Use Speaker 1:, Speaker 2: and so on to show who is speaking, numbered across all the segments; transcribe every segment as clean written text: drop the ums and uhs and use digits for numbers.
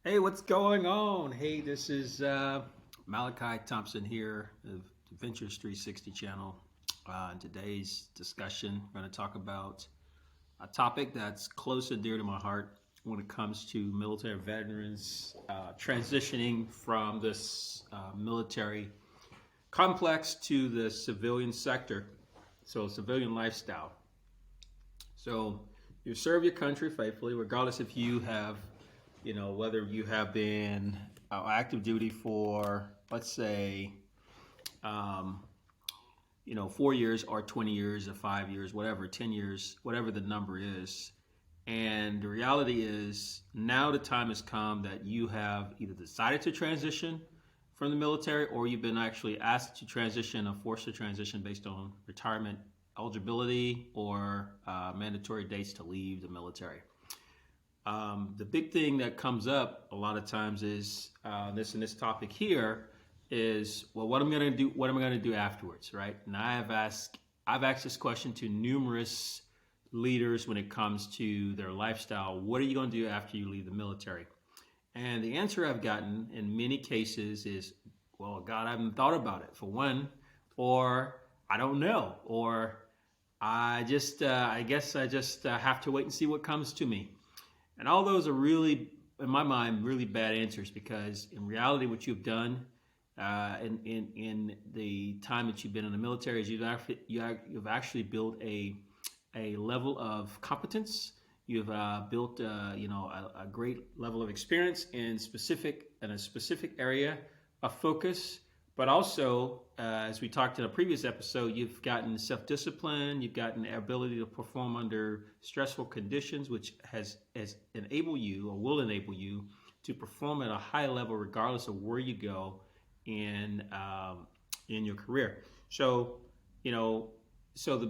Speaker 1: Hey, what's going on? Hey, this is Malachi Thompson here of the Ventures 360 channel. In today's discussion, we're going to talk about a topic that's close and dear to my heart when it comes to military veterans transitioning from this military complex to the civilian sector, so civilian lifestyle. So you serve your country faithfully, regardless if you have, whether you have been active duty for, let's say, um, 4 years or 20 years or 5 years, whatever, 10 years, whatever the number is. And the reality is now the time has come that you have either decided to transition from the military or you've been actually asked to transition or forced to transition based on retirement eligibility or mandatory dates to leave the military. The big thing that comes up a lot of times is this topic here is, well, what am I going to do? What am I going to do afterwards, right? And I've asked this question to numerous leaders when it comes to their lifestyle. What are you going to do after you leave the military? And the answer I've gotten in many cases is, well, God, I haven't thought about it, for one, or I don't know, or I guess I just have to wait and see what comes to me. And all those are really, in my mind, really bad answers, because in reality, what you've done in the time that you've been in the military is you've actually built a level of competence. You've built a great level of experience in a specific area of focus. But also, as we talked in a previous episode, you've gotten self-discipline, you've gotten the ability to perform under stressful conditions, which has enabled you or will enable you to perform at a high level regardless of where you go in your career. So, so the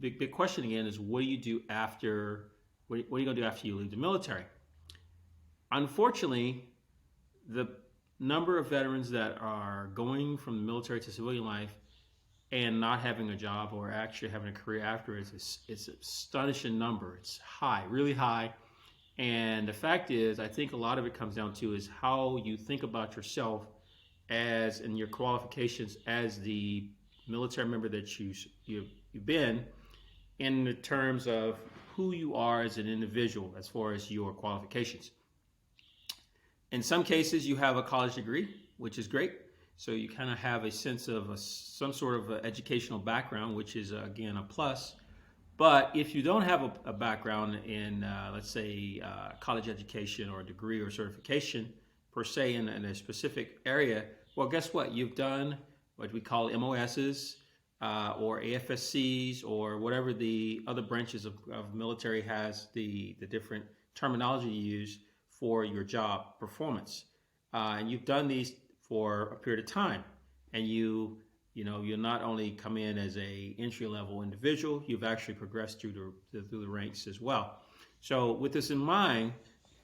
Speaker 1: big question again is, what do you do after? What are you going to do after you leave the military? Unfortunately, the number of veterans that are going from the military to civilian life and not having a job or actually having a career after it's an astonishing number. It's high, really high. And the fact is, I think a lot of it comes down to is how you think about yourself as and your qualifications as the military member that you've been, in the terms of who you are as an individual as far as your qualifications. In some cases, you have a college degree, which is great. So you kind of have a sense of some sort of educational background, which is, again, a plus. But if you don't have a background in, let's say, college education or a degree or certification, per se, in a specific area, well, guess what? You've done what we call MOSs or AFSCs or whatever the other branches of military has the different terminology you use for your job performance. And you've done these for a period of time. And you'll not only come in as a entry level individual, you've actually progressed through the ranks as well. So with this in mind,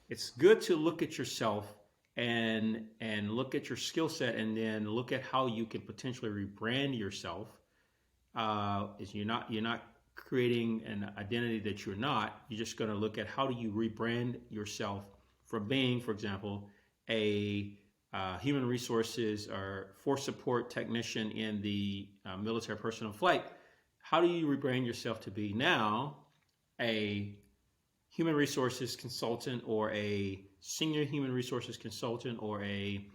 Speaker 1: it's good to look at yourself and look at your skill set, and then look at how you can potentially rebrand yourself. Is you're not creating an identity that you're not. You're just going to look at how do you rebrand yourself from being, for example, a human resources or force support technician in the military personnel flight. How do you rebrand yourself to be now a human resources consultant, or a senior human resources consultant, or a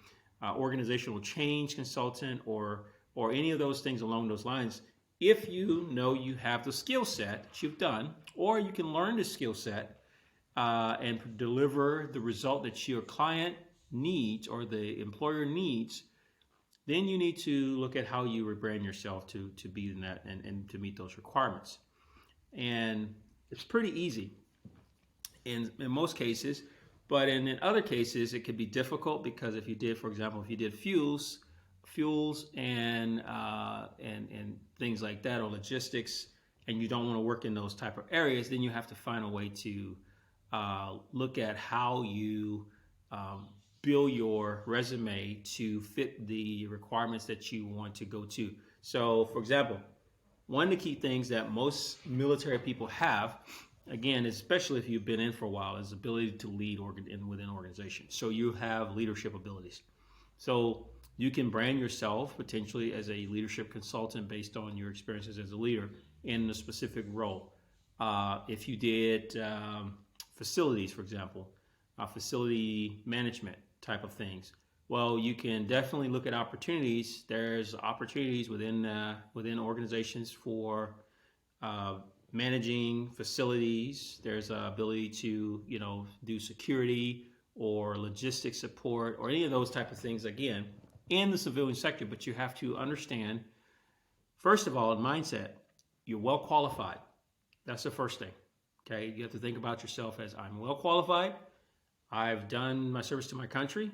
Speaker 1: organizational change consultant, or any of those things along those lines? If you know you have the skill set that you've done, or you can learn the skill set and deliver the result that your client needs or the employer needs, then you need to look at how you rebrand yourself to be in that and to meet those requirements. And it's pretty easy in most cases, but in other cases it could be difficult, because if you did, for example, if you did fuels and things like that, or logistics, and you don't want to work in those type of areas, then you have to find a way to look at how you build your resume to fit the requirements that you want to go to. So, for example, one of the key things that most military people have again, especially if you've been in for a while, is ability to lead within organizations. So you have leadership abilities. So you can brand yourself potentially as a leadership consultant based on your experiences as a leader in a specific role. If you did facilities, for example, facility management type of things, well, you can definitely look at opportunities. There's opportunities within organizations for uh, managing facilities. There's a ability to do security or logistics support or any of those type of things. Again, in the civilian sector, but you have to understand first of all in mindset, you're well qualified. That's the first thing. Okay, you have to think about yourself as I'm well qualified. I've done my service to my country,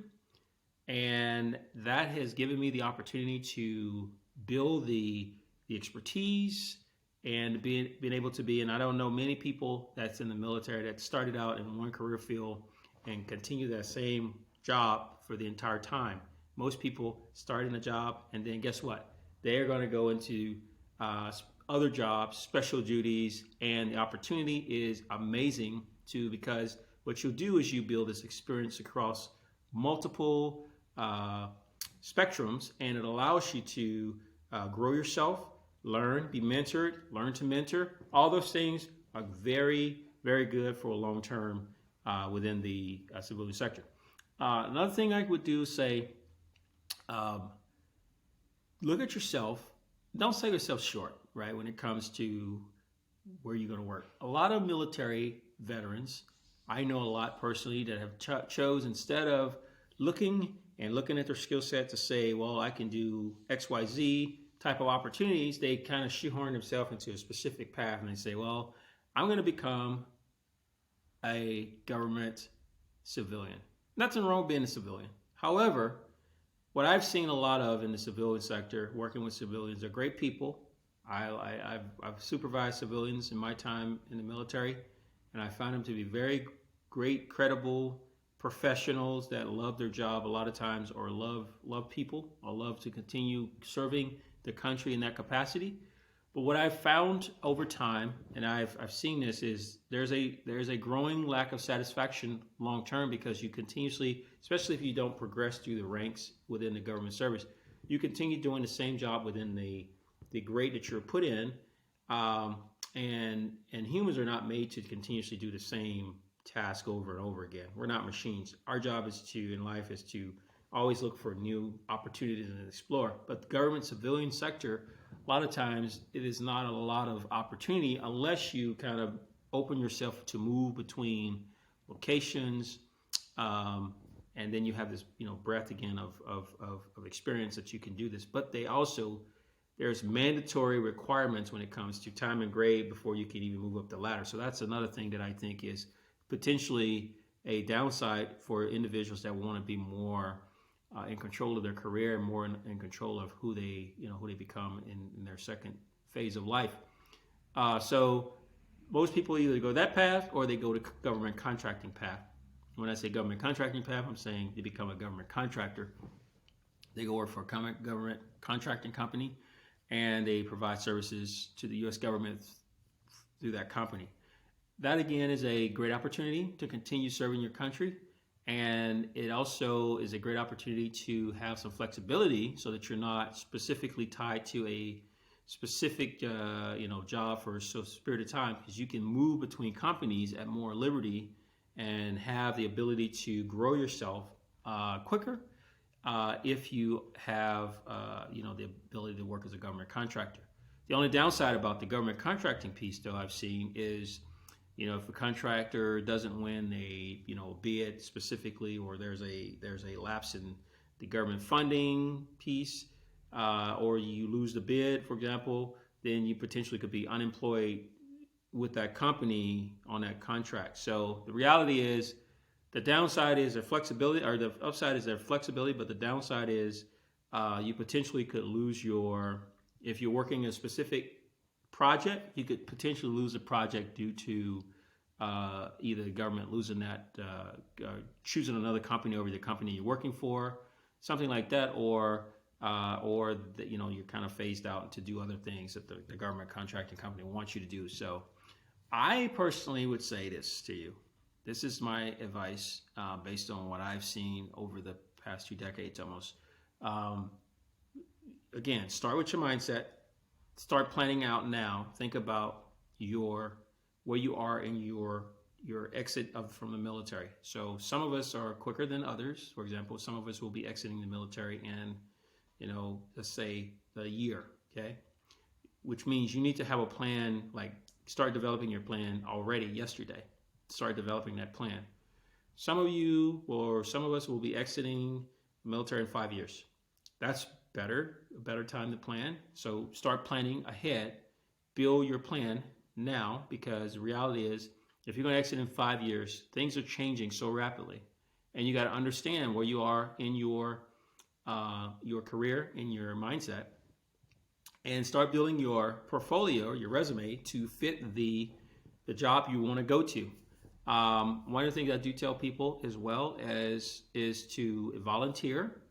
Speaker 1: and that has given me the opportunity to build the expertise and being able to be. And I don't know many people that's in the military that started out in one career field and continue that same job for the entire time. Most people start in a job and then guess what? They're going to go into other jobs, special duties, and the opportunity is amazing too, because what you'll do is you build this experience across multiple spectrums, and it allows you to grow yourself, learn, be mentored, learn to mentor. All those things are very, very good for a long term within the civilian sector. Another thing I would do is say, look at yourself. Don't sell yourself short, right, when it comes to where you're going to work. A lot of military veterans, I know a lot personally, that have chose instead of looking at their skill set to say, well, I can do XYZ type of opportunities, they kind of shoehorn themselves into a specific path and they say, well, I'm going to become a government civilian. Nothing wrong with being a civilian. However, what I've seen a lot of in the civilian sector, working with civilians, are great people. I've supervised civilians in my time in the military, and I found them to be very great, credible professionals that love their job a lot of times, or love people, or love to continue serving the country in that capacity. But what I've found over time, and I've seen this, is there's a growing lack of satisfaction long term, because you continuously, especially if you don't progress through the ranks within the government service, you continue doing the same job within the grade that you're put in, and humans are not made to continuously do the same task over and over again. We're not machines. Our job in life is to always look for new opportunities and explore. But the government civilian sector, a lot of times it is not a lot of opportunity unless you kind of open yourself to move between locations, and then you have this breadth again of experience that you can do this. But there's mandatory requirements when it comes to time and grade before you can even move up the ladder. So that's another thing that I think is potentially a downside for individuals that want to be more in control of their career and more in control of who they become in their second phase of life. So most people either go that path or they go to government contracting path. When I say government contracting path, I'm saying they become a government contractor. They go work for a government contracting company, and they provide services to the U.S. government through that company. That again is a great opportunity to continue serving your country, and it also is a great opportunity to have some flexibility so that you're not specifically tied to a specific job for a period of time, because you can move between companies at more liberty and have the ability to grow yourself quicker if you have the ability to work as a government contractor. The only downside about the government contracting piece, though, I've seen is, if a contractor doesn't win a bid specifically, or there's a lapse in the government funding piece, or you lose the bid, for example, then you potentially could be unemployed with that company on that contract. So the reality is, the downside is their flexibility, or the upside is their flexibility, but the downside is you potentially could lose if you're working a specific project, you could potentially lose a project due to either the government losing that, choosing another company over the company you're working for, something like that, or that you're kind of phased out to do other things that the government contracting company wants you to do. So I personally would say this to you. This is my advice based on what I've seen over the past 2 decades almost. Um, Again, start with your mindset. Start planning out now. Think about your where you are in your exit from the military. So some of us are quicker than others. For example, some of us will be exiting the military in, let's say a year. Okay, which means you need to have a plan. Like start developing your plan already yesterday. Start developing that plan. Some of you or some of us will be exiting the military in 5 years. That's a better time to plan. So start planning ahead, build your plan now, because the reality is if you're going to exit in 5 years, things are changing so rapidly, and you got to understand where you are in your career, in your mindset, and start building your portfolio, your resume to fit the job you want to go to. One of the things I do tell people as well is to volunteer.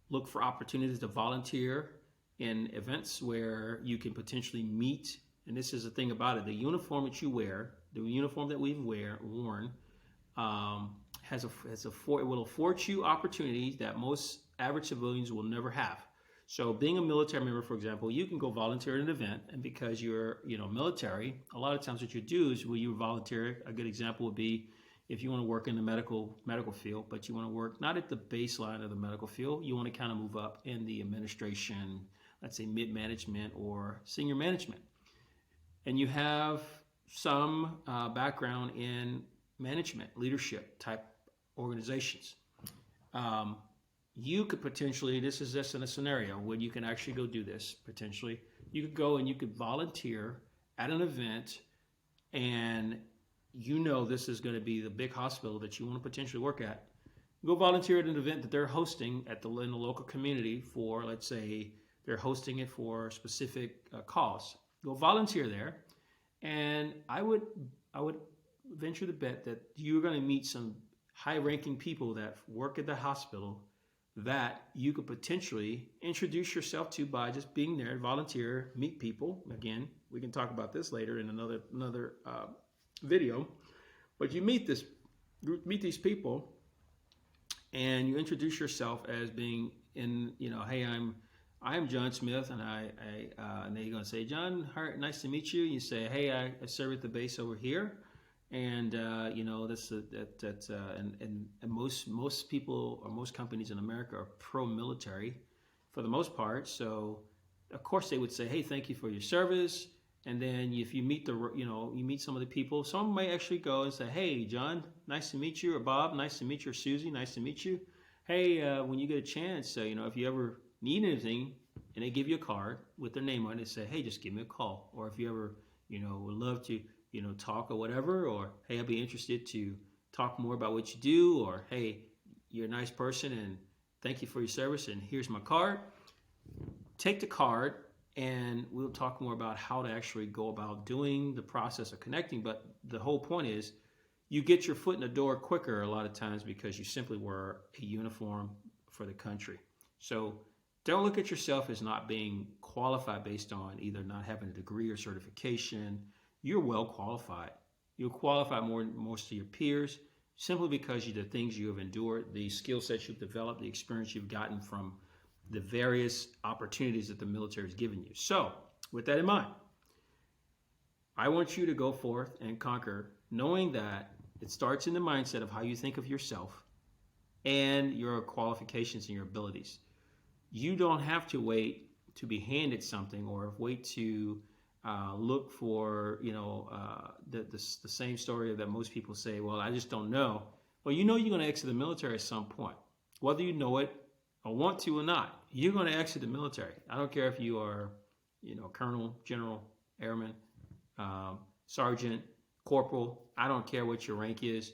Speaker 1: Look for opportunities to volunteer in events where you can potentially meet. And this is the thing about it: the uniform that you wear, the uniform that we've worn, it will afford you opportunities that most average civilians will never have. So, being a military member, for example, you can go volunteer at an event, and because you're military, a lot of times what you do is you volunteer. A good example would be if you want to work in the medical field, but you want to work not at the baseline of the medical field, you want to kind of move up in the administration, let's say mid-management or senior management, and you have some background in management, leadership type organizations. You could potentially, this is just in a scenario when you can actually go do this, potentially, you could go and you could volunteer at an event, and this is going to be the big hospital that you want to potentially work at. Go volunteer at an event that they're hosting in the local community for, let's say, they're hosting it for a specific cause. Go volunteer there, and I would venture to bet that you're going to meet some high-ranking people that work at the hospital that you could potentially introduce yourself to by just being there, volunteer, meet people. Again, we can talk about this later in another video, but you meet these people, and you introduce yourself as being hey, I'm John Smith, and and they're gonna say, John, nice to meet you. You say, hey, I serve at the base over here, and most people or most companies in America are pro-military for the most part. So of course they would say, hey, thank you for your service. And then if you meet you meet some of the people, some may actually go and say, hey, John, nice to meet you, or Bob, nice to meet you, or Susie, nice to meet you. Hey, when you get a chance, if you ever need anything, and they give you a card with their name on it, and say, hey, just give me a call. Or if you ever, would love to, talk or whatever, or hey, I'd be interested to talk more about what you do, or hey, you're a nice person and thank you for your service, and here's my card. Take the card, and we'll talk more about how to actually go about doing the process of connecting. But the whole point is you get your foot in the door quicker a lot of times because you simply wear a uniform for the country. So don't look at yourself as not being qualified based on either not having a degree or certification. You're well qualified. You're qualified more than most of your peers simply because of the things you have endured, the skill sets you've developed, the experience you've gotten from the various opportunities that the military has given you. So, with that in mind, I want you to go forth and conquer, knowing that it starts in the mindset of how you think of yourself and your qualifications and your abilities. You don't have to wait to be handed something or wait to look for, the same story that most people say, well, I just don't know. Well, you're going to exit the military at some point. Whether you know it or want to or not, you're going to exit the military. I don't care if you are, colonel, general, airman, sergeant, corporal. I don't care what your rank is.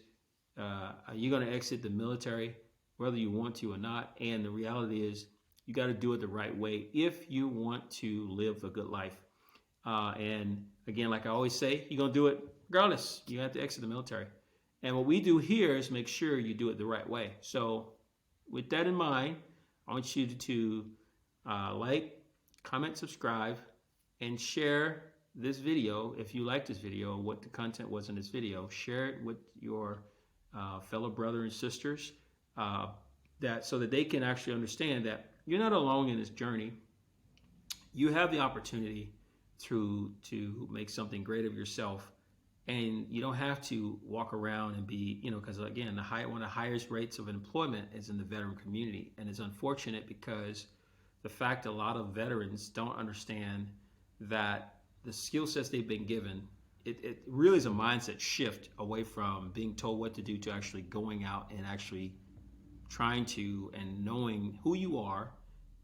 Speaker 1: You're going to exit the military whether you want to or not. And the reality is you got to do it the right way if you want to live a good life. And again, like I always say, you're going to do it regardless. You have to exit the military. And what we do here is make sure you do it the right way. So with that in mind, I want you to like, comment, subscribe, and share this video, if you like this video, what the content was in this video, share it with your fellow brothers and sisters, that so that they can actually understand that you're not alone in this journey. You have the opportunity to make something great of yourself, and you don't have to walk around and be, because again, one of the highest rates of employment is in the veteran community, and it's unfortunate because the fact a lot of veterans don't understand that the skill sets they've been given, it really is a mindset shift away from being told what to do to actually going out and actually trying to and knowing who you are,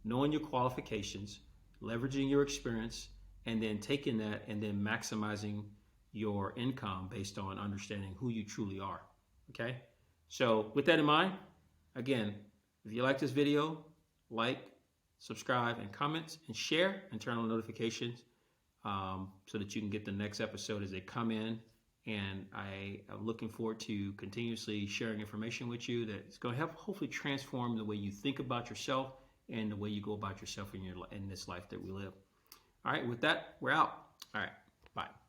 Speaker 1: knowing your qualifications, leveraging your experience, and then taking that and then maximizing your income based on understanding who you truly are. Okay? So with that in mind, again, if you like this video, like, subscribe, and comment, and share, and turn on notifications so that you can get the next episode as they come in. And I am looking forward to continuously sharing information with you that's going to help hopefully transform the way you think about yourself and the way you go about yourself in this life that we live. All right, with that, we're out. All right, bye.